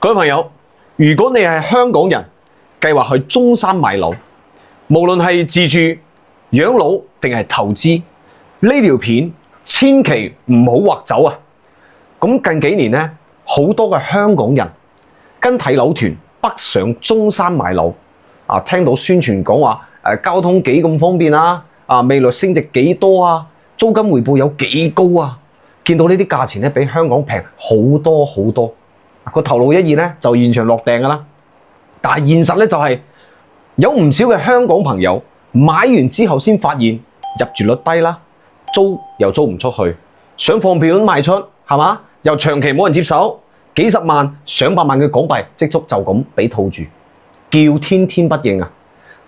各位朋友，如果你係香港人，計劃去中山買樓，無論係自住、養老定係投資，呢條片千祈唔好劃走啊！咁近幾年咧，好多嘅香港人跟睇樓團北上中山買樓，聽到宣傳講話交通幾咁方便啊，未來升值幾多啊，租金回報有幾高啊，見到呢啲價錢咧比香港平好多好多，個頭腦一熱咧就現場落訂㗎啦。但係現實咧就係有唔少嘅香港朋友買完之後先發現入住率低啦，租又租唔出去，想放票都賣出，係嘛？又長期冇人接手，幾十萬上百萬嘅港幣積蓄就咁俾套住，叫天天不應啊！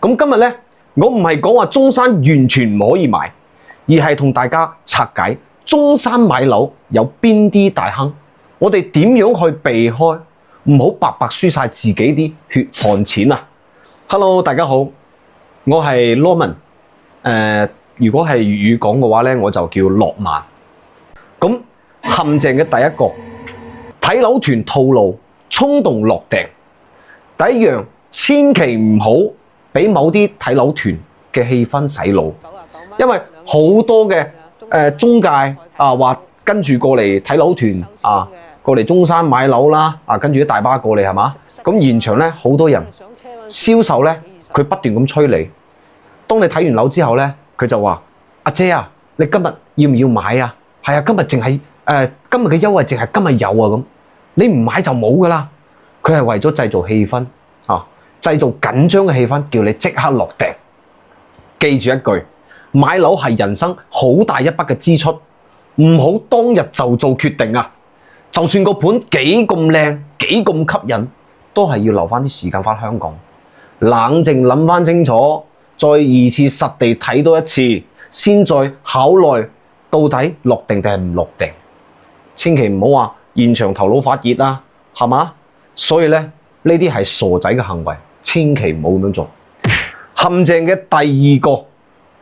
咁今日咧，我唔係講話中山完全唔可以買，而係同大家拆解中山買樓有邊啲大坑，我哋點樣去避開，唔好白白輸晒自己啲血汗錢啊 ！Hello， 大家好，我係 Norman，如果係粵語講嘅話咧，我就叫諾曼。咁陷阱嘅第一個睇樓團套路，衝動落訂。第一樣，千祈唔好俾某啲睇樓團嘅氣氛洗腦，因為好多嘅中介話跟住過嚟睇樓團過嚟中山買樓啦，跟住一大巴過嚟係嘛？咁現場咧好多人，銷售咧佢不斷咁催你。當你睇完樓之後咧，佢就話：阿姐啊，你今日要唔要買啊？係啊，今日淨係今日嘅優惠淨係今日有啊咁，你唔買就冇噶啦。佢係為咗製造氣氛製造緊張嘅氣氛，叫你即刻落訂。記住一句，買樓係人生好大一筆嘅支出，唔好當日就做決定啊！就算個盤幾咁靚，幾咁吸引，都係要留翻啲時間翻香港，冷靜諗翻清楚，再二次實地睇多一次，先再考慮到底落定定係唔落定。千祈唔好話現場頭腦發熱啊，係嘛？所以咧，呢啲係傻仔嘅行為，千祈唔好咁樣做。陷阱嘅第二個，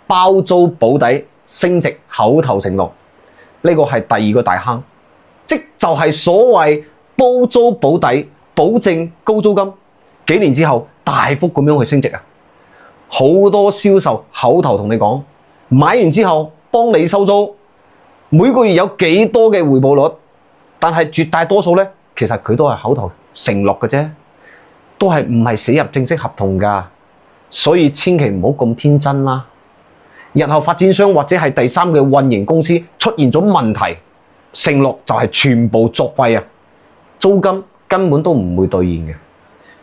包租保底升值口頭承諾，呢個係第二個大坑。即就係所謂包租保底，保證高租金，幾年之後大幅咁樣去升值啊！好多銷售口頭同你講，買完之後幫你收租，每個月有幾多嘅回報率，但係絕大多數咧，其實佢都係口頭承諾嘅啫，都係唔係寫入正式合同㗎，所以千祈唔好咁天真啦。日後發展商或者係第三嘅運營公司出現咗問題，承諾就係全部作廢啊！租金根本都唔會兌現嘅，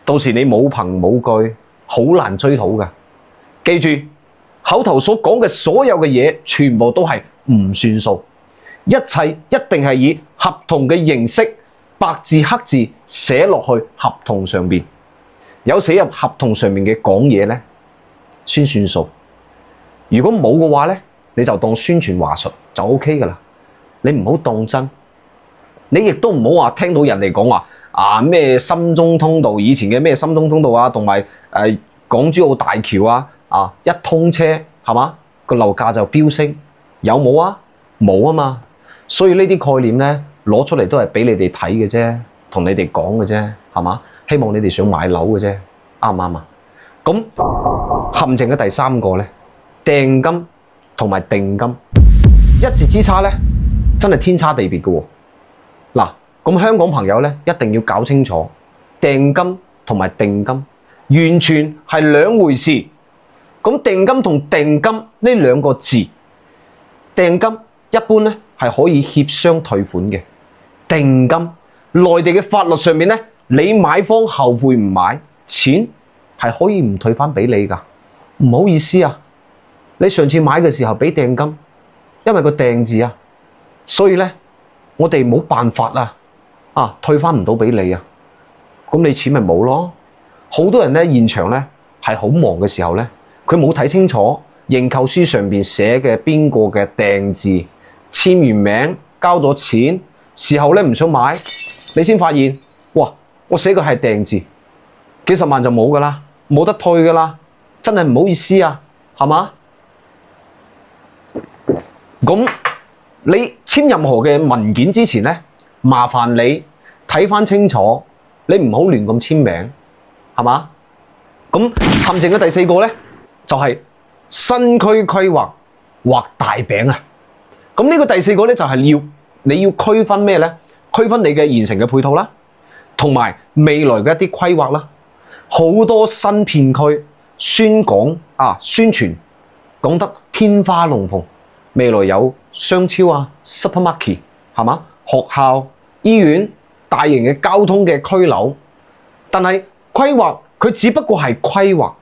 到時你冇憑冇據，好難追討㗎。記住，口頭所講嘅所有嘅嘢，全部都係唔算數，一切一定係以合同嘅形式白字黑字寫落去合同上面，有寫入合同上面嘅講嘢咧，先算數。如果冇嘅話咧，你就當宣傳話術就 OK 㗎啦。你唔好當真，你亦都唔好話聽到人哋講話咩深中通道，以前嘅咩深中通道啊，同埋港珠澳大橋一通車係嘛，個樓價就飆升，有冇啊？冇啊嘛，所以呢啲概念咧攞出嚟都係俾你哋睇嘅啫，同你哋講嘅啫，係嘛？希望你哋想買樓嘅啫，啱唔啱啊？咁陷阱嘅第三個咧，訂金同埋定金一字之差咧，真係天差地別嘅喎。嗱，咁香港朋友咧一定要搞清楚，訂金同埋定金完全係兩回事。咁訂金同定金呢兩個字，訂金一般咧係可以協商退款嘅，定金內地嘅法律上面咧，你買方後悔唔買，錢係可以唔退翻俾你㗎。唔好意思啊，你上次買嘅時候俾訂金，因為個訂字所以咧，我哋冇辦法退翻唔到俾你啊，咁你錢咪冇咯。好多人咧現場咧係好忙嘅時候咧，佢冇睇清楚認購書上邊寫嘅邊個嘅訂字，簽完名交咗錢，事後咧唔想買，你先發現，哇！我寫嘅係訂字，幾十萬就冇噶啦，冇得退噶啦，真係唔好意思啊，係嘛？咁你簽任何嘅文件之前咧，麻煩你睇翻清楚你唔好亂咁簽名，係嘛？咁陷阱嘅第四個咧，就係新區規劃畫大餅啊！咁呢個第四個咧就係你要區分咩咧？區分你嘅現成嘅配套啦，同埋未來嘅一啲規劃啦。好多新片區宣傳講得天花龍鳳，未來有商超啊、supermarket 係嘛？學校、醫院、大型嘅交通嘅區樓，但係規劃佢只不過係規劃，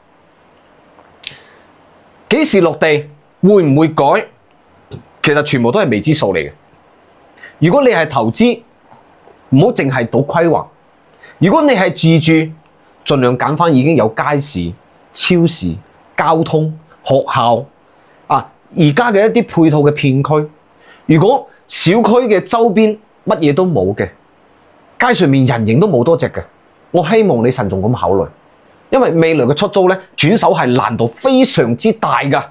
幾時落地會唔會改？其實全部都係未知數嚟嘅。如果你係投資，唔好淨係賭規劃；如果你係自住，盡量揀返已經有街市、超市、交通、學校啊，而家嘅一啲配套嘅片區。如果小區嘅周邊乜嘢都冇嘅，街上面人影都冇多隻嘅，我希望你慎重咁考慮，因為未來嘅出租咧轉手係難度非常之大㗎。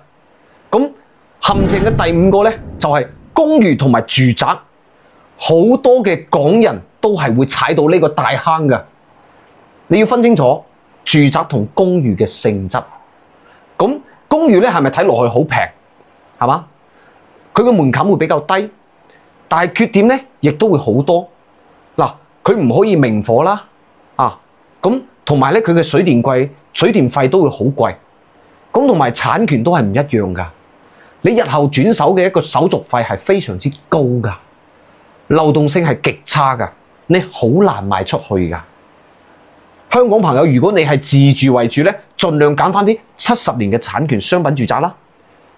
咁陷阱嘅第五個咧就係公寓同埋住宅，好多嘅港人都係會踩到呢個大坑㗎。你要分清楚住宅同公寓嘅性質。咁公寓咧係咪睇落去好平？係嘛？佢個門檻會比較低，但係缺點咧亦都會好多。嗱，佢唔可以明火啦，咁同埋咧佢嘅水電費都會好貴。咁同埋產權都係唔一樣㗎。你日後轉手嘅一個手續費係非常之高㗎，流動性係極差㗎，你好難賣出去㗎。香港朋友，如果你係自住為主咧，盡量揀返啲70年嘅產權商品住宅啦。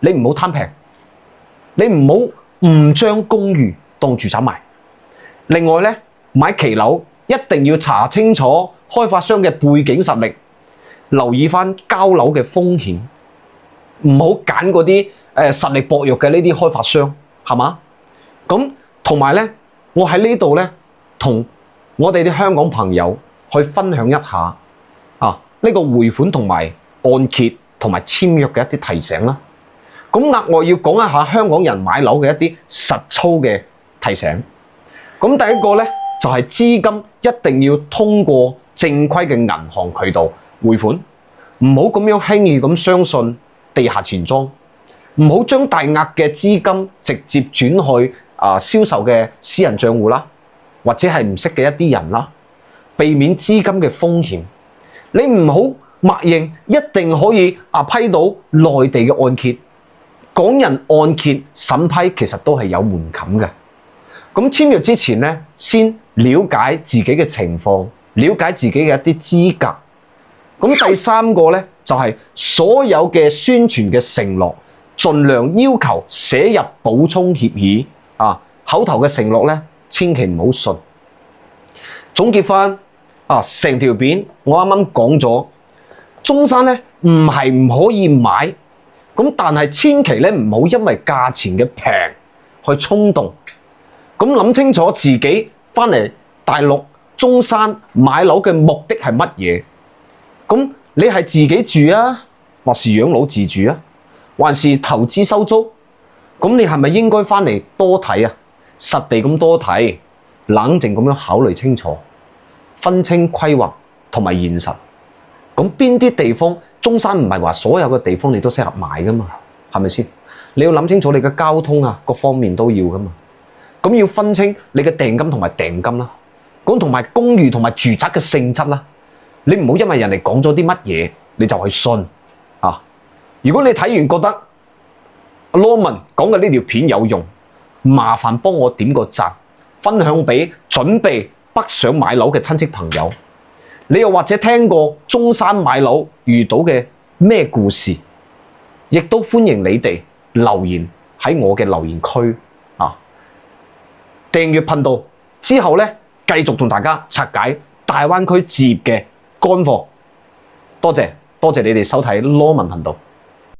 你唔好貪平，你唔好唔將公寓當住宅賣。另外咧，買期樓一定要查清楚開發商嘅背景實力，留意返交樓嘅風險。唔好揀嗰啲實力薄弱嘅呢啲開發商，係嘛？咁同埋咧，我喺呢度咧，同我哋啲香港朋友去分享一下呢個匯款同埋按揭同埋簽約嘅一啲提醒啦。咁額外要講一下香港人買樓嘅一啲實操嘅提醒。咁第一個咧就係資金一定要通過正規嘅銀行渠道匯款，唔好咁樣輕易咁相信地下錢莊，唔好將大額嘅資金直接轉去銷售嘅私人帳戶啦，或者係唔識嘅一啲人啦，避免資金嘅風險。你唔好默認一定可以批到內地嘅按揭，港人按揭審批其實都係有門檻嘅。咁簽約之前咧，先了解自己嘅情況，了解自己嘅一啲資格。咁第三個咧就係所有嘅宣傳嘅承諾，盡量要求寫入補充協議口頭嘅承諾咧，千祈唔好信。總結翻成條片，我啱啱講咗，中山咧唔係唔可以買，咁但係千祈咧唔好因為價錢嘅平去衝動。咁諗清楚自己翻嚟大陸中山買樓嘅目的係乜嘢？咁你係自己住啊，或是養老自住啊，還是投資收租？咁你係咪應該翻嚟多睇啊？實地咁多睇，冷靜咁樣考慮清楚，分清規劃同埋現實。咁邊啲地方，中山唔係話所有嘅地方你都適合買噶嘛？係咪先？你要諗清楚你嘅交通各方面都要噶嘛。咁要分清你嘅訂金同埋訂金啦，咁同埋公寓同埋住宅嘅性質啦。你唔好因為人哋講咗啲乜嘢你就去信。如果你睇完覺得阿羅文講嘅呢條片有用，麻煩幫我點個讚，分享俾準備北上買樓嘅親戚朋友。你又或者聽過中山買樓遇到嘅咩故事，亦都歡迎你哋留言喺我嘅留言區。訂閱頻道之後咧，繼續同大家拆解大灣區置業嘅乾貨。多謝你哋收睇羅文頻道。